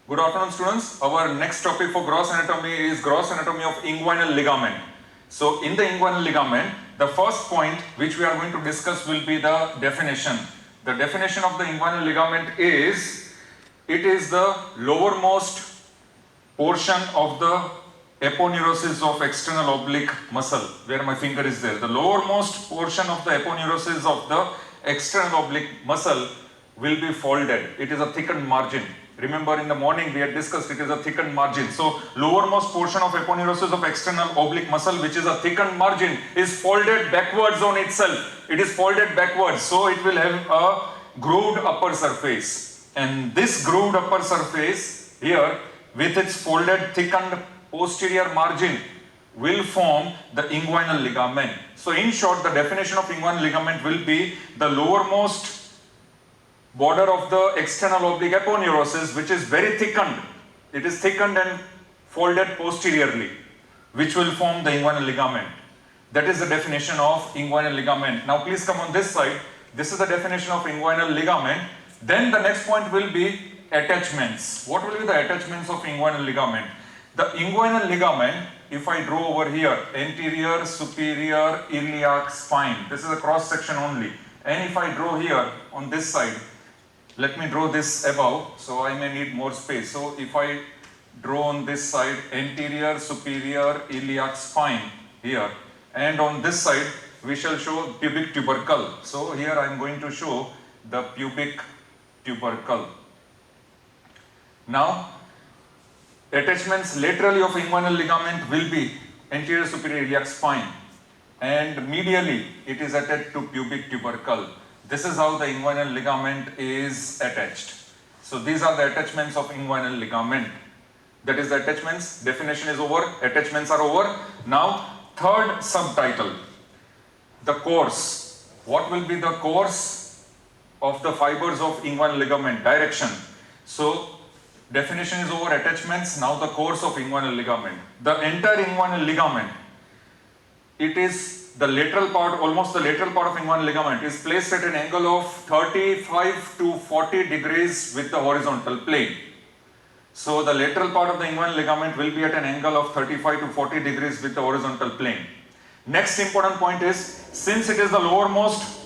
Good afternoon, students. Our next topic for gross anatomy is gross anatomy of inguinal ligament. So, in the inguinal ligament, the first point which we are going to discuss will be the definition. The definition of the inguinal ligament is, it is the lowermost portion of the aponeurosis of external oblique muscle, where my finger is there. The lowermost portion of the aponeurosis of the external oblique muscle will be folded. It is a thickened margin. Remember, in the morning we had discussed it is a thickened margin. So, lowermost portion of aponeurosis of external oblique muscle, which is a thickened margin, is folded backwards on itself. It is folded backwards, so it will have a grooved upper surface. And this grooved upper surface here, with its folded thickened posterior margin, will form the inguinal ligament. So, in short, the definition of inguinal ligament will be the lowermost border of the external oblique aponeurosis, which is very thickened. It is thickened and folded posteriorly, which will form the inguinal ligament. That is the definition of inguinal ligament. Now please come on this side. This is the definition of inguinal ligament. Then the next point will be attachments. What will be the attachments of inguinal ligament? The inguinal ligament, if I draw over here, anterior, superior, iliac spine. This is a cross section only. And if I draw here on this side, let me draw this above, so I may need more space. So if I draw on this side, anterior, superior, iliac spine here, and on this side we shall show pubic tubercle. So here I am going to show the pubic tubercle. Now, attachments laterally of inguinal ligament will be anterior, superior, iliac spine, and medially it is attached to pubic tubercle. This is how the inguinal ligament is attached. So these are the attachments of inguinal ligament. That is the attachments. Definition is over. Attachments are over. Now, third subtitle, the course. What will be the course of the fibers of inguinal ligament? Direction. So, definition is over. Attachments. Now the course of inguinal ligament. The entire inguinal ligament, it is the lateral part, almost the lateral part of inguinal ligament is placed at an angle of 35 to 40 degrees with the horizontal plane. So the lateral part of the inguinal ligament will be at an angle of 35 to 40 degrees with the horizontal plane. Next important point is, since it is the lowermost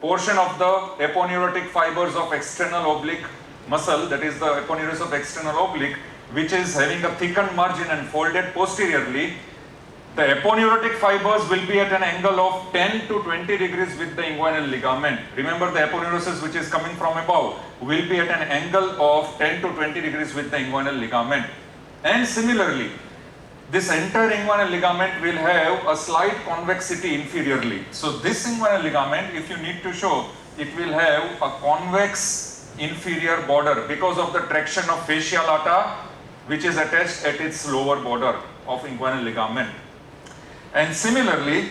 portion of the aponeurotic fibers of external oblique muscle, that is the aponeurosis of external oblique, which is having a thickened margin and folded posteriorly, the aponeurotic fibers will be at an angle of 10 to 20 degrees with the inguinal ligament. Remember, the aponeurosis which is coming from above will be at an angle of 10 to 20 degrees with the inguinal ligament. And similarly, this entire inguinal ligament will have a slight convexity inferiorly. So this inguinal ligament, if you need to show, it will have a convex inferior border because of the traction of fasciolata, which is attached at its lower border of inguinal ligament. And similarly,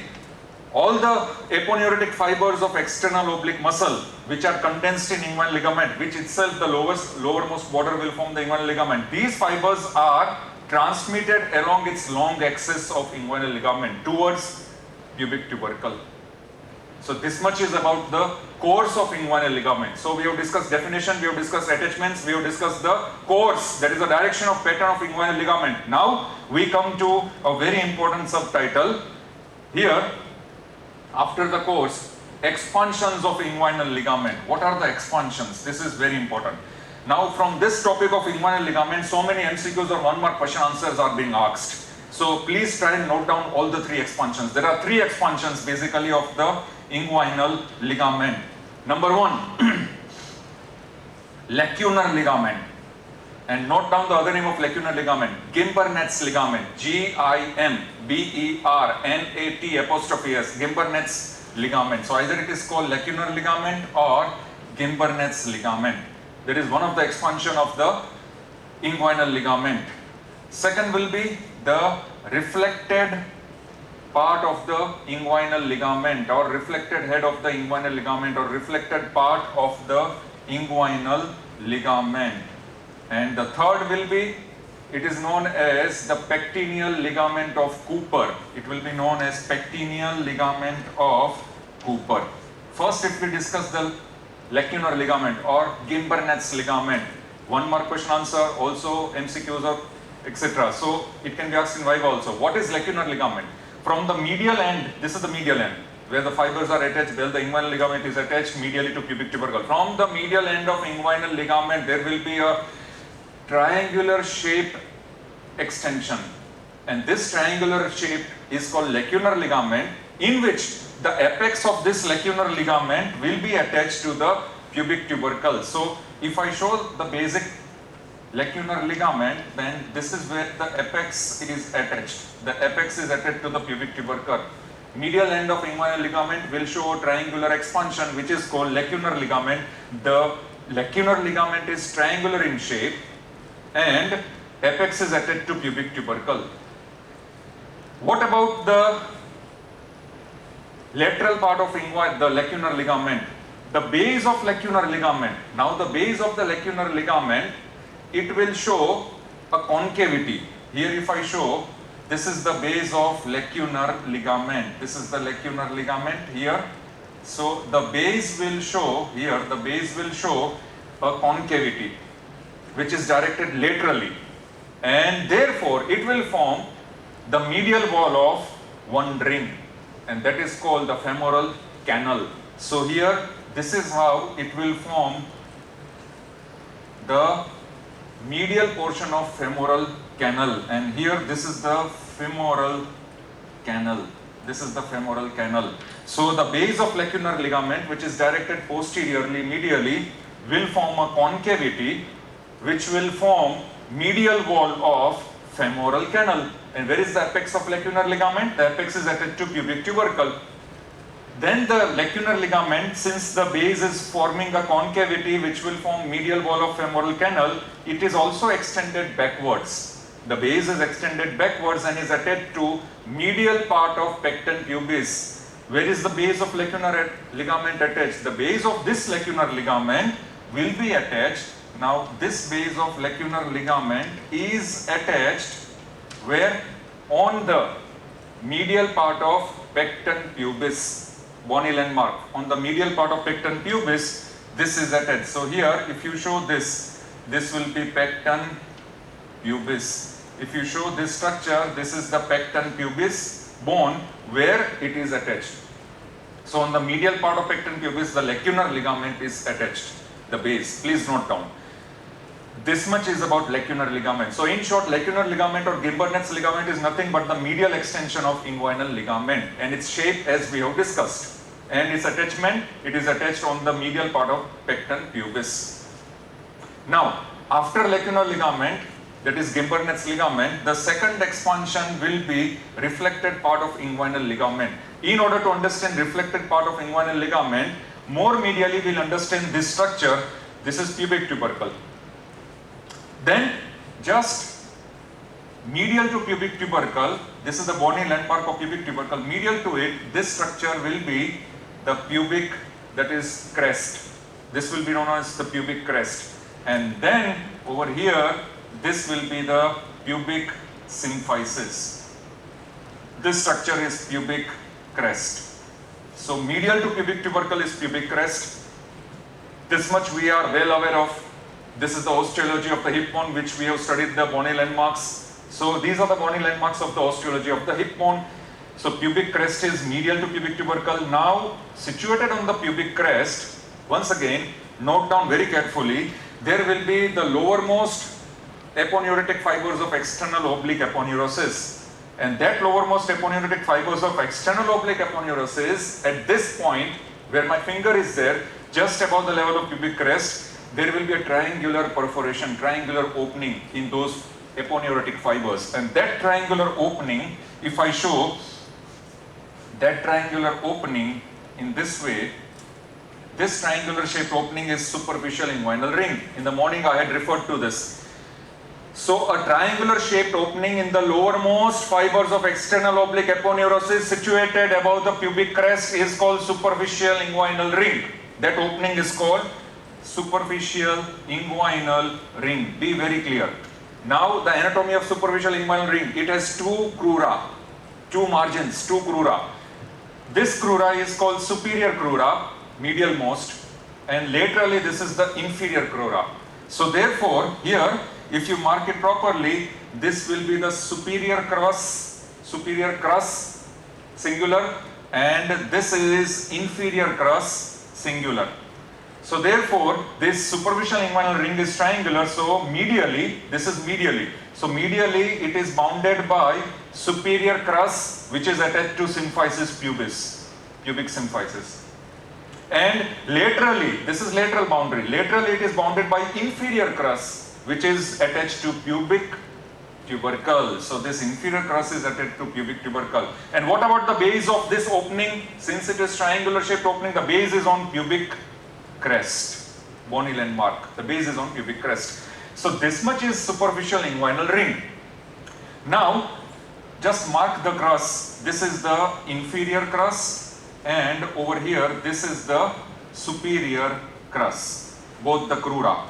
all the aponeurotic fibers of external oblique muscle, which are condensed in inguinal ligament, which itself the lowermost border will form the inguinal ligament, these fibers are transmitted along its long axis of inguinal ligament towards pubic tubercle. So this much is about the course of inguinal ligament. So we have discussed definition, we have discussed attachments, we have discussed the course, that is the direction of pattern of inguinal ligament. Now we come to a very important subtitle here, after the course, expansions of inguinal ligament. What are the expansions? This is very important. Now from this topic of inguinal ligament, so many MCQs or 1 mark question answers are being asked. So please try and note down all the 3 expansions. There are 3 expansions basically of the inguinal ligament. Number 1, lacunar ligament. And note down the other name of lacunar ligament, Gimbernet's ligament, Gimbernat', Gimbernet's ligament. So either it is called lacunar ligament or Gimbernet's ligament. That is one of the expansion of the inguinal ligament. Second will be the reflected part of the inguinal ligament, or reflected head of the inguinal ligament, or reflected part of the inguinal ligament. And the third will be, it is known as the pectineal ligament of Cooper. It will be known as pectineal ligament of Cooper. First, if we discuss the lacunar ligament or Gimbernet's ligament, 1 mark question answer, also MCQs or etc. So it can be asked in Viva also. What is lacunar ligament? From the medial end, this is the medial end, where the fibers are attached, where the inguinal ligament is attached medially to pubic tubercle. From the medial end of inguinal ligament, there will be a triangular shaped extension. And this triangular shape is called lacunar ligament, in which the apex of this lacunar ligament will be attached to the pubic tubercle. So if I show the basic lacunar ligament, then this is where the apex is attached. The apex is attached to the pubic tubercle. Medial end of inguinal ligament will show triangular expansion, which is called lacunar ligament. The lacunar ligament is triangular in shape and apex is attached to pubic tubercle. What about the lateral part of the lacunar ligament? The base of lacunar ligament. Now the base of the lacunar ligament, it will show a concavity. Here if I show, this is the base of lacunar ligament. This is the lacunar ligament here. So the base will show here, the base will show a concavity which is directed laterally, and therefore it will form the medial wall of one ring, and that is called the femoral canal. So here this is how it will form the medial portion of femoral canal, and here this is the femoral canal. This is the femoral canal. So the base of lacunar ligament, which is directed posteriorly, medially, will form a concavity which will form medial wall of femoral canal. And where is the apex of lacunar ligament? The apex is attached to pubic tubercle. Then the lacunar ligament, since the base is forming a concavity which will form medial wall of femoral canal, it is also extended backwards. The base is extended backwards and is attached to medial part of pecten pubis. Where is the base of lacunar ligament attached? The base of this lacunar ligament will be attached. Now this base of lacunar ligament is attached where? On the medial part of pecten pubis, bony landmark. On the medial part of pecten pubis, this is attached. So here, if you show this will be pecten pubis. If you show this structure, this is the pecten pubis bone where it is attached. So on the medial part of pecten pubis, the lacunar ligament is attached, the base. Please note down. This much is about lacunar ligament. So in short, lacunar ligament or Gimbertner's ligament is nothing but the medial extension of inguinal ligament, and its shape as we have discussed. And its attachment, it is attached on the medial part of pecten pubis. Now, after lacunar ligament, that is Gimbertner's ligament, the second expansion will be reflected part of inguinal ligament. In order to understand reflected part of inguinal ligament, more medially we'll understand this structure. This is pubic tubercle. Then just medial to pubic tubercle, this is the bony landmark of pubic tubercle. Medial to it, this structure will be the pubic, that is crest. This will be known as the pubic crest. And then over here, this will be the pubic symphysis. This structure is pubic crest. So medial to pubic tubercle is pubic crest. This much we are well aware of. This is the osteology of the hip bone, which we have studied the bony landmarks. So these are the bony landmarks of the osteology of the hip bone. So pubic crest is medial to pubic tubercle. Now situated on the pubic crest, once again note down very carefully, there will be the lowermost aponeurotic fibers of external oblique aponeurosis. And that lowermost aponeurotic fibers of external oblique aponeurosis, at this point where my finger is there, just above the level of pubic crest, there will be a triangular perforation, triangular opening in those aponeurotic fibers. And that triangular opening, if I show that triangular opening in this way, this triangular shaped opening is superficial inguinal ring. In the morning I had referred to this. So a triangular shaped opening in the lowermost fibers of external oblique aponeurosis situated above the pubic crest is called superficial inguinal ring. That opening is called superficial inguinal ring. Be very clear. Now the anatomy of superficial inguinal ring, it has two crura, two margins, two crura. This crura is called superior crura, medial most, and laterally this is the inferior crura. So therefore, here, if you mark it properly, this will be the superior crus, singular, and this is inferior crus, singular. So therefore, this superficial inguinal ring is triangular, so medially, this is medially. So medially, it is bounded by superior crus, which is attached to symphysis pubis, pubic symphysis. And laterally, this is lateral boundary. Laterally, it is bounded by inferior crus, which is attached to pubic tubercle. So this inferior crus is attached to pubic tubercle. And what about the base of this opening? Since it is triangular shaped opening, the base is on pubic crest, bony landmark. The base is on pubic crest. So this much is superficial inguinal ring. Now, just mark the crus. This is the inferior crus, and over here, this is the superior crus, both the crura.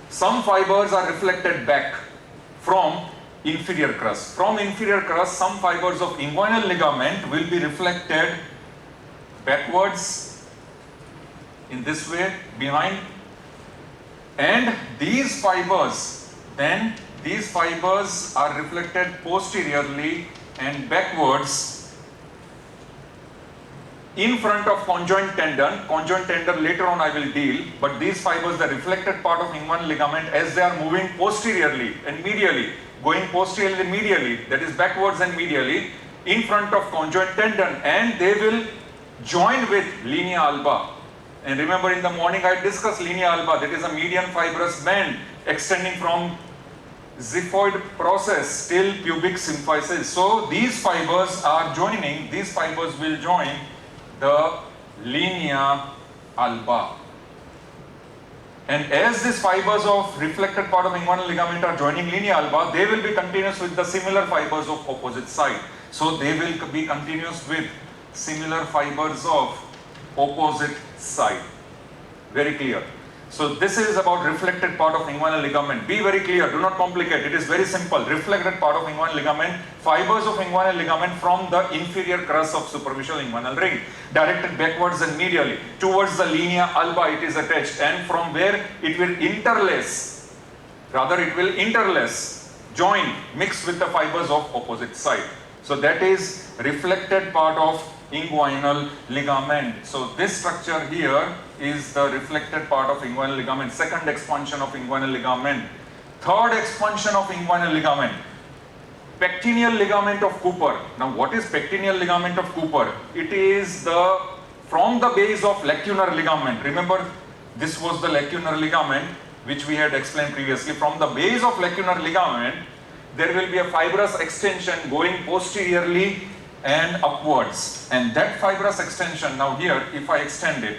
Some fibers are reflected back from inferior crus. From inferior crus, some fibers of inguinal ligament will be reflected backwards in this way, behind. And these fibers, then these fibers are reflected posteriorly and backwards in front of conjoint tendon. Conjoint tendon later on I will deal, but these fibers, the reflected part of inguinal ligament, as they are moving posteriorly and medially, going posteriorly and medially, that is backwards and medially, in front of conjoint tendon, and they will join with linea alba. And remember, in the morning I discussed linea alba, that is a median fibrous band extending from xiphoid process till pubic symphysis. So these fibers are joining, these fibers will join the linea alba. And as these fibers of reflected part of inguinal ligament are joining linea alba, they will be continuous with the similar fibers of opposite side. So they will be continuous with similar fibers of opposite side. Very clear. So this is about reflected part of inguinal ligament. Be very clear, do not complicate. It is very simple. Reflected part of inguinal ligament, fibers of inguinal ligament from the inferior crus of superficial inguinal ring, directed backwards and medially towards the linea alba it is attached, and from where it will interlace, join, mix with the fibers of opposite side. So that is reflected part of inguinal ligament. So this structure here is the reflected part of inguinal ligament, second expansion of inguinal ligament. Third expansion of inguinal ligament, pectineal ligament of Cooper. Now what is pectineal ligament of Cooper? It is from the base of lacunar ligament. Remember, this was the lacunar ligament which we had explained previously. From the base of lacunar ligament, there will be a fibrous extension going posteriorly and upwards, and that fibrous extension, now here if I extend it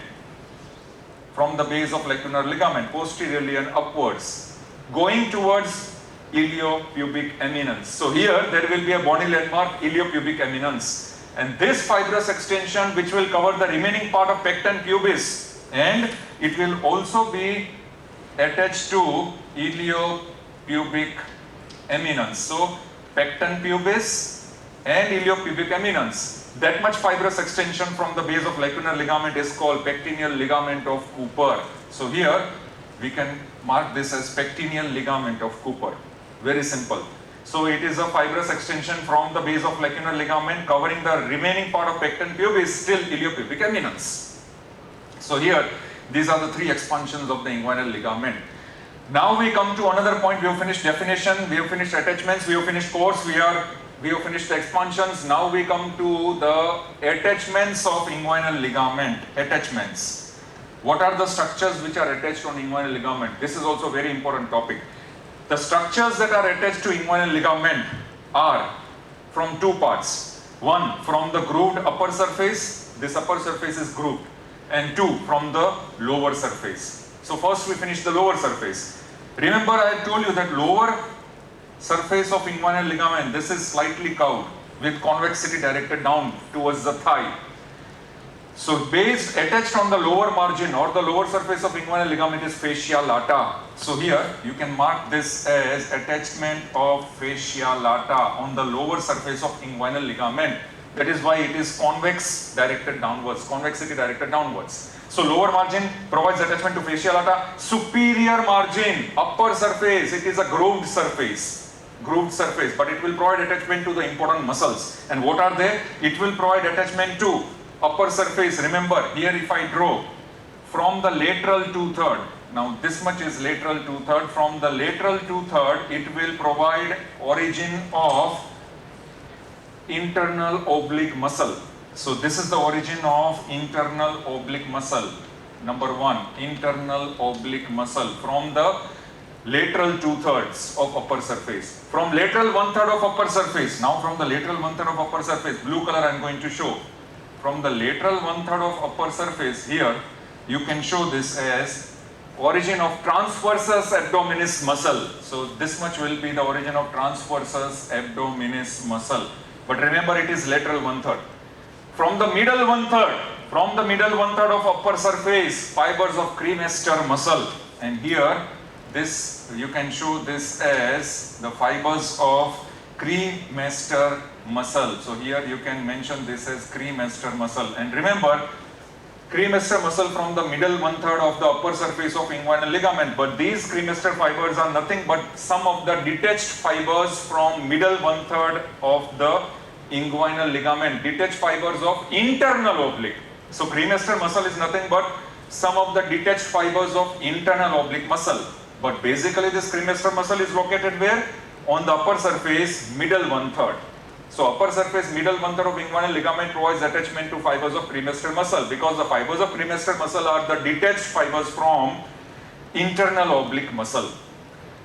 from the base of lacunar ligament posteriorly and upwards, going towards iliopubic eminence. So here there will be a bony landmark, iliopubic eminence, and this fibrous extension which will cover the remaining part of pecten pubis, and it will also be attached to iliopubic eminence. So pecten pubis and iliopubic eminence, that much fibrous extension from the base of lacunar ligament is called pectineal ligament of Cooper. So here we can mark this as pectineal ligament of Cooper. Very simple. So it is a fibrous extension from the base of lacunar ligament covering the remaining part of pecten pubis till iliopubic eminence. So here these are the three expansions of the inguinal ligament. Now we come to another point. We have finished definition, we have finished attachments, we have finished course, we have finished the expansions. Now we come to the attachments of inguinal ligament. Attachments. What are the structures which are attached on inguinal ligament? This is also a very important topic. The structures that are attached to inguinal ligament are from two parts. One, from the grooved upper surface, this upper surface is grooved, and two, from the lower surface. So first we finish the lower surface. Remember, I told you that lower surface of inguinal ligament, this is slightly curved with convexity directed down towards the thigh. So base attached on the lower margin or the lower surface of inguinal ligament is fascia lata. So here you can mark this as attachment of fascia lata on the lower surface of inguinal ligament. That is why it is convex directed downwards, convexity directed downwards. So lower margin provides attachment to fascia lata. Superior margin, upper surface, it is a grooved surface, but it will provide attachment to the important muscles. And what are they? It will provide attachment to upper surface. Remember, here if I draw from the lateral 2/3, now this much is lateral 2/3, from the lateral 2/3, it will provide origin of internal oblique muscle. So this is the origin of internal oblique muscle. Number 1, internal oblique muscle from the lateral 2/3 of upper surface. From lateral 1/3 of upper surface. Now from the lateral 1/3 of upper surface, blue color I am going to show. From the lateral 1/3 of upper surface, here you can show this as origin of transversus abdominis muscle. So this much will be the origin of transversus abdominis muscle. But remember, it is lateral 1/3. From the middle 1/3 of upper surface, fibers of cremaster muscle. And here, this you can show this as the fibers of cremaster muscle. So here you can mention this as cremaster muscle. And remember, cremaster muscle from the middle 1/3 of the upper surface of inguinal ligament. But these cremaster fibers are nothing but some of the detached fibers from middle 1/3 of the inguinal ligament, detached fibers of internal oblique. So cremaster muscle is nothing but some of the detached fibers of internal oblique muscle. But basically this cremaster muscle is located where? On the upper surface, middle 1/3. So upper surface, middle 1/3 of inguinal ligament provides attachment to fibers of cremaster muscle, because the fibers of cremaster muscle are the detached fibers from internal oblique muscle.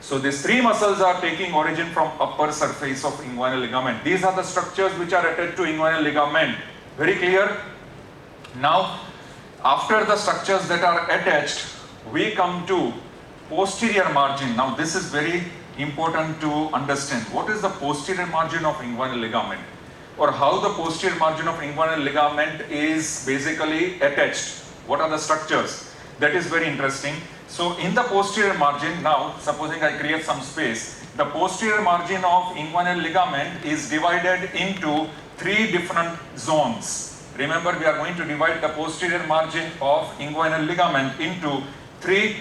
So these three muscles are taking origin from upper surface of inguinal ligament. These are the structures which are attached to inguinal ligament. Very clear? Now, after the structures that are attached, we come to posterior margin. Now this is very important to understand. What is the posterior margin of inguinal ligament, or how the posterior margin of inguinal ligament is basically attached? What are the structures? That is very interesting. So in the posterior margin, now supposing I create some space, the posterior margin of inguinal ligament is divided into 3 different zones. Remember, we are going to divide the posterior margin of inguinal ligament into 3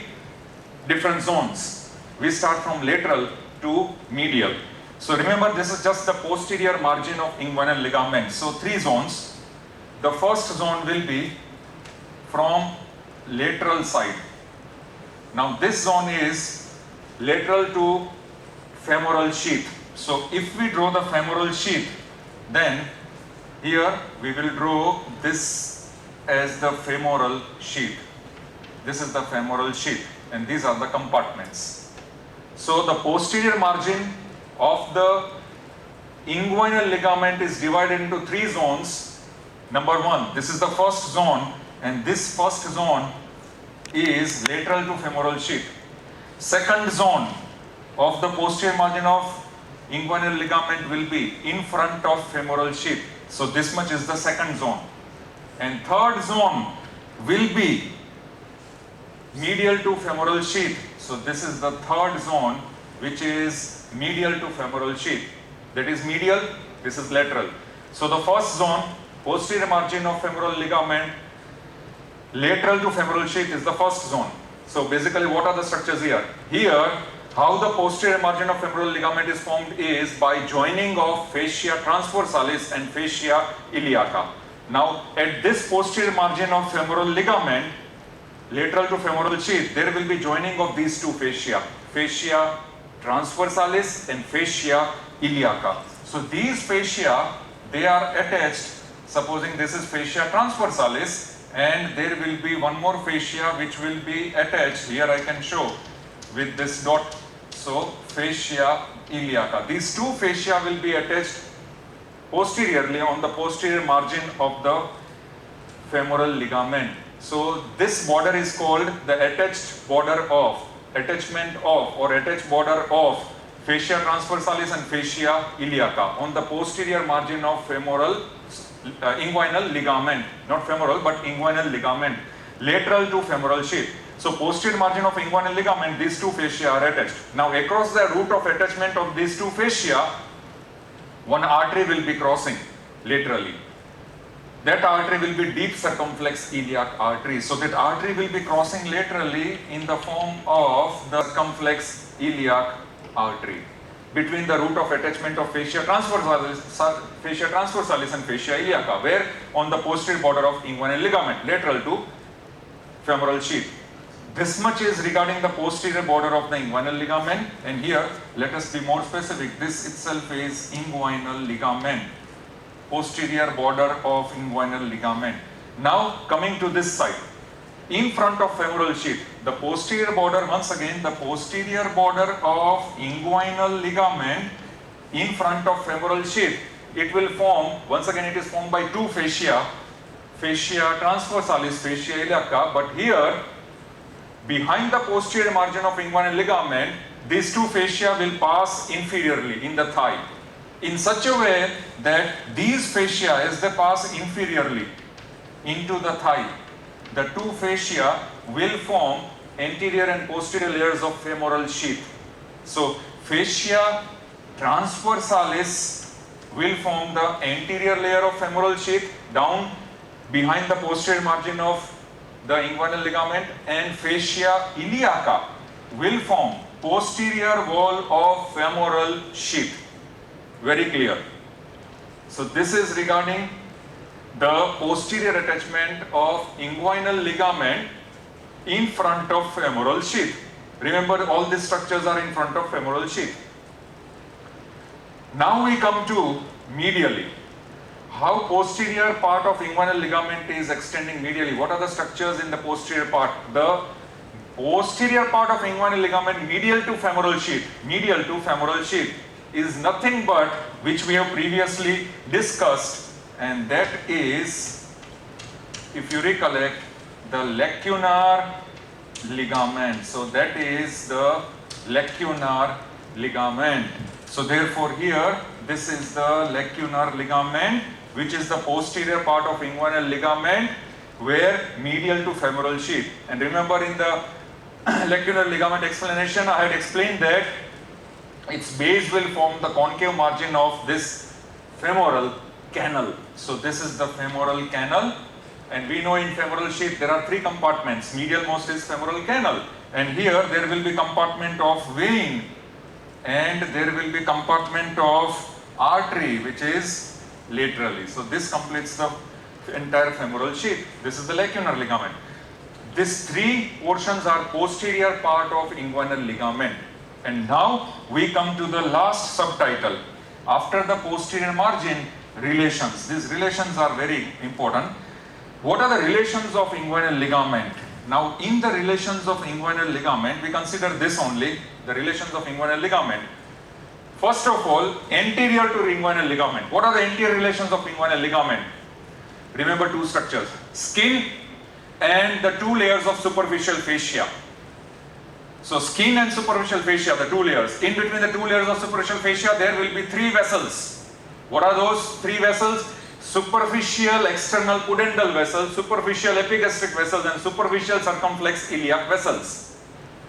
different zones. We start from lateral to medial. So remember, this is just the posterior margin of inguinal ligament. So 3 zones. The first zone will be from lateral side. Now this zone is lateral to femoral sheath. So if we draw the femoral sheath, then here we will draw this as the femoral sheath. This is the femoral sheath, and these are the compartments. So the posterior margin of the inguinal ligament is divided into 3 zones. Number 1, this is the first zone, and this first zone is lateral to femoral sheath. Second zone of the posterior margin of inguinal ligament will be in front of femoral sheath. So this much is the second zone. And third zone will be medial to femoral sheath. So this is the third zone, which is medial to femoral sheath. That is medial, this is lateral. So the first zone, posterior margin of femoral ligament, lateral to femoral sheath, is the first zone. So basically, what are the structures here? Here, how the posterior margin of femoral ligament is formed is by joining of fascia transversalis and fascia iliaca. Now, at this posterior margin of femoral ligament, lateral to femoral sheath, there will be joining of these 2 fascia, fascia transversalis and fascia iliaca. So these fascia, they are attached. Supposing this is fascia transversalis, and there will be one more fascia which will be attached. Here I can show with this dot. So fascia iliaca. These 2 fascia will be attached posteriorly on the posterior margin of the femoral ligament. So this border is called the attached border of, attachment of, or attached border of fascia transversalis and fascia iliaca on the posterior margin of femoral inguinal ligament, not femoral but inguinal ligament, lateral to femoral sheath. So posterior margin of inguinal ligament, these 2 fascia are attached. Now across the route of attachment of these 2 fascia, one artery will be crossing laterally. that artery will be deep circumflex iliac artery. So that artery will be crossing laterally in the form of the circumflex iliac artery between the route of attachment of fascia transversalis and fascia iliaca, where on the posterior border of inguinal ligament, lateral to femoral sheath. This much is regarding the posterior border of the inguinal ligament, and here let us be more specific. This itself is inguinal ligament, posterior border of inguinal ligament. Now coming to this side, in front of femoral sheath, the posterior border, once again the posterior border of inguinal ligament in front of femoral sheath, it will form, once again it is formed by two fascia, fascia transversalis, fascia iliaca, but here behind the posterior margin of inguinal ligament, these two fascia will pass inferiorly in the thigh in such a way that these fascia, as they pass inferiorly into the thigh, the two fascia will form anterior and posterior layers of femoral sheath. So fascia transversalis will form the anterior layer of femoral sheath down behind the posterior margin of the inguinal ligament, and fascia iliaca will form posterior wall of femoral sheath. Very clear. So this is regarding the posterior attachment of inguinal ligament in front of femoral sheath. Remember, all these structures are in front of femoral sheath. Now we come to medially. How posterior part of inguinal ligament is extending medially. What are the structures in the posterior part? The posterior part of inguinal ligament medial to femoral sheath, is nothing but which we have previously discussed, and that is, if you recollect, the lacunar ligament. So that is the lacunar ligament. So therefore here, this is the lacunar ligament, which is the posterior part of inguinal ligament where medial to femoral sheath. And remember, in the lacunar ligament explanation, I had explained that its base will form the concave margin of this femoral canal. So this is the femoral canal, and we know in femoral sheath there are three compartments. Medial most is femoral canal, and here there will be compartment of vein, and there will be compartment of artery which is laterally. So this completes the entire femoral sheath. This is the lacunar ligament. These three portions are posterior part of inguinal ligament. And now we come to the last subtitle. After the posterior margin, relations. These relations are very important. What are the relations of inguinal ligament? Now in the relations of inguinal ligament, we consider this only, the relations of inguinal ligament. First of all, anterior to inguinal ligament. What are the anterior relations of inguinal ligament? Remember two structures, skin and the two layers of superficial fascia. So skin and superficial fascia, the two layers. In between the two layers of superficial fascia, there will be three vessels. What are those three vessels? Superficial external pudendal vessels, superficial epigastric vessels, and superficial circumflex iliac vessels.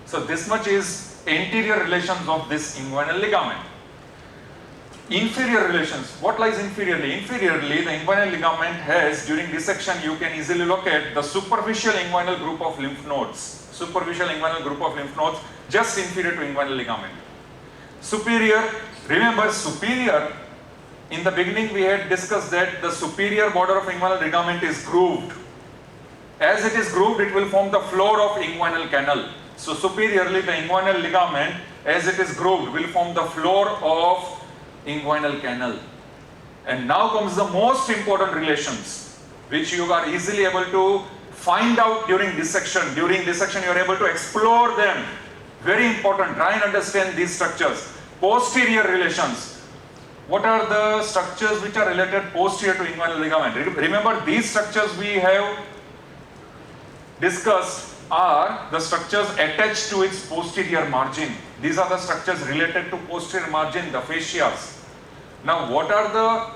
So this much is anterior relations of this inguinal ligament. Inferior relations. What lies inferiorly? Inferiorly, the inguinal ligament has, during dissection, you can easily locate the superficial inguinal group of lymph nodes. Superficial inguinal group of lymph nodes just inferior to inguinal ligament. Superior, remember superior, in the beginning we had discussed that the superior border of inguinal ligament is grooved. As it is grooved, it will form the floor of inguinal canal. So superiorly, the inguinal ligament, as it is grooved, will form the floor of inguinal canal. And now comes the most important relations, which you are easily able to find out during dissection. During dissection, you are able to explore them. Very important. Try and understand these structures. Posterior relations. What are the structures which are related posterior to inguinal ligament? Remember, these structures we have discussed are the structures attached to its posterior margin. These are the structures related to posterior margin, the fascias. Now, what are the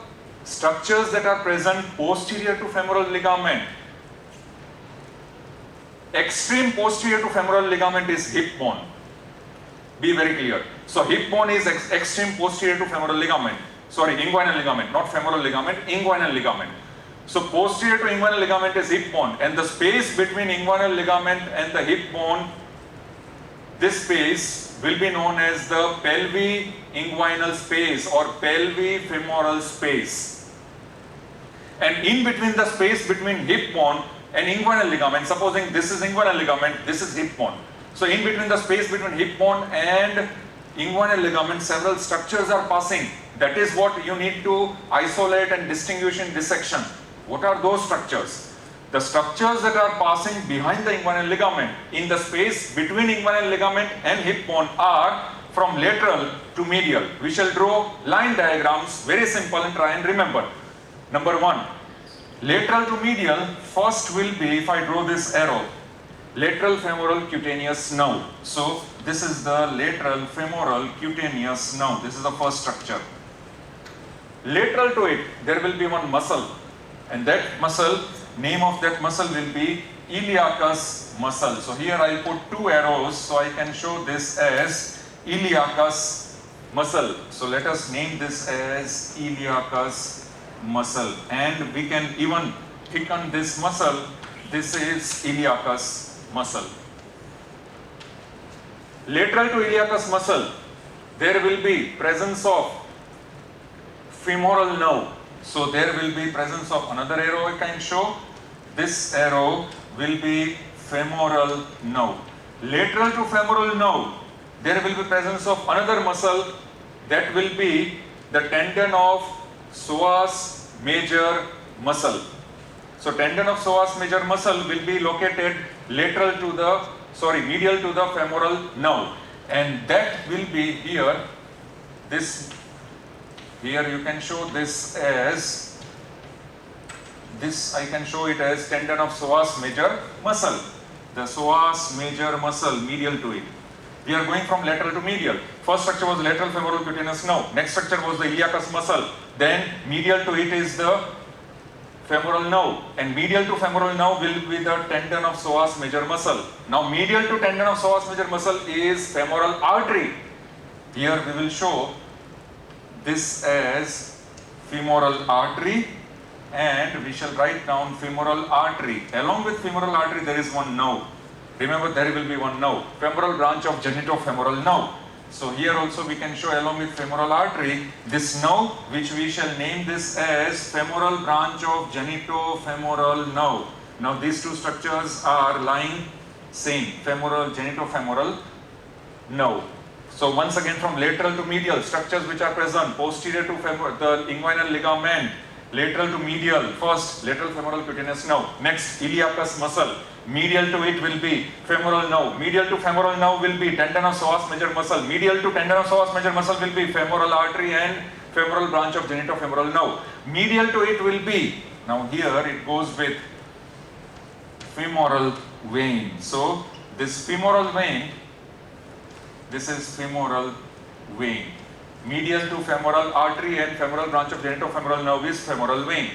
structures that are present posterior to femoral ligament? Extreme posterior to femoral ligament is hip bone. Be very clear. So hip bone is extreme posterior to femoral ligament. Sorry, inguinal ligament, not femoral ligament, inguinal ligament. So posterior to inguinal ligament is hip bone, and the space between inguinal ligament and the hip bone, this space will be known as the pelvi-inguinal space or pelvi-femoral space. And in between the space between hip bone and inguinal ligament, supposing this is inguinal ligament, this is hip bone. So in between the space between hip bone and inguinal ligament, several structures are passing. That is what you need to isolate and distinguish in dissection. What are those structures? The structures that are passing behind the inguinal ligament in the space between inguinal ligament and hip bone are from lateral to medial. We shall draw line diagrams, very simple, and try and remember. Number one, lateral to medial, first will be, if I draw this arrow, lateral femoral cutaneous nerve. So this is the lateral femoral cutaneous nerve. This is the first structure. Lateral to it, there will be one muscle, and that muscle, name of that muscle will be iliacus muscle. So here I put two arrows so I can show this as iliacus muscle. So let us name this as iliacus muscle, and we can even thicken this muscle. This is iliacus muscle. Lateral to iliacus muscle, there will be presence of femoral nerve. So there will be presence of another arrow I can show. This arrow will be femoral nerve. Lateral to femoral nerve, there will be presence of another muscle, that will be the tendon of psoas major muscle. So tendon of psoas major muscle will be located medial to the femoral nerve, and that will be here. Here you can show this as, this I can show it as tendon of psoas major muscle. The psoas major muscle medial to it. We are going from lateral to medial. First structure was lateral femoral cutaneous nerve. Next structure was the iliacus muscle. Then medial to it is the femoral nerve. And medial to femoral nerve will be the tendon of psoas major muscle. Now medial to tendon of psoas major muscle is femoral artery. Here we will show this as femoral artery, and we shall write down femoral artery. Along with femoral artery there is one nerve. Remember, there will be one nerve, femoral branch of genitofemoral nerve. So here also we can show along with femoral artery this nerve, which we shall name this as femoral branch of genitofemoral nerve. Now these two structures are lying same, femoral, genitofemoral nerve. So once again, from lateral to medial, structures which are present posterior to the inguinal ligament, lateral to medial, first lateral femoral cutaneous nerve, next iliacus muscle, medial to it will be femoral nerve, medial to femoral nerve will be tendon of psoas major muscle, medial to tendon of psoas major muscle will be femoral artery and femoral branch of genitofemoral nerve, medial to it will be, now here it goes with femoral vein. So this femoral vein, this is femoral vein. Medial to femoral artery and femoral branch of genitofemoral nerve is femoral vein.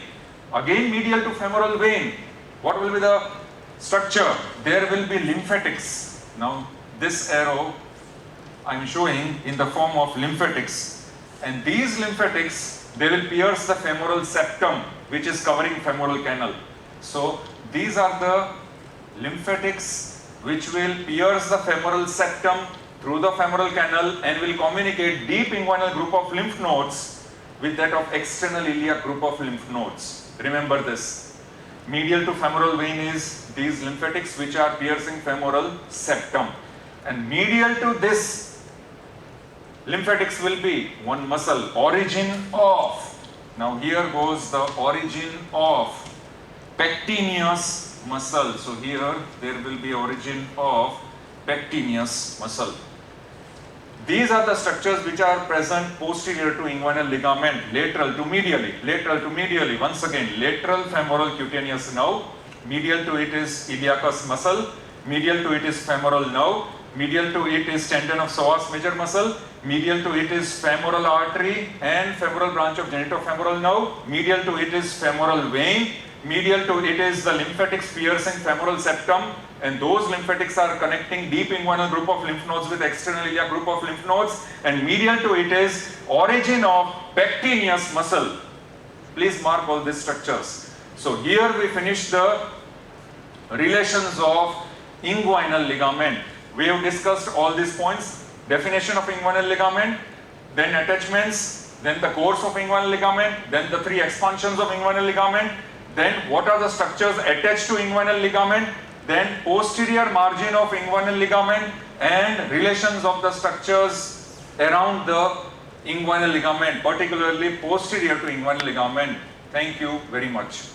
Again medial to femoral vein, what will be the structure? There will be lymphatics. Now this arrow I am showing in the form of lymphatics, and these lymphatics, they will pierce the femoral septum which is covering femoral canal. So these are the lymphatics which will pierce the femoral septum through the femoral canal and will communicate deep inguinal group of lymph nodes with that of external iliac group of lymph nodes. Remember this. Medial to femoral vein is these lymphatics which are piercing femoral septum, and medial to this lymphatics will be one muscle, origin of, now here goes the origin of pectineus muscle. So here there will be origin of pectineus muscle. These are the structures which are present posterior to inguinal ligament, lateral to medially. Lateral to medially, once again, lateral femoral cutaneous nerve, medial to it is iliacus muscle, medial to it is femoral nerve, medial to it is tendon of psoas major muscle, medial to it is femoral artery and femoral branch of genitofemoral nerve, medial to it is femoral vein, medial to it is the lymphatics piercing femoral septum, and those lymphatics are connecting deep inguinal group of lymph nodes with external iliac group of lymph nodes, and medial to it is origin of pectineus muscle. Please mark all these structures. So here we finish the relations of inguinal ligament. We have discussed all these points: definition of inguinal ligament, then attachments, then the course of inguinal ligament, then the three expansions of inguinal ligament, then what are the structures attached to inguinal ligament, then posterior margin of inguinal ligament, and relations of the structures around the inguinal ligament, particularly posterior to inguinal ligament. Thank you very much.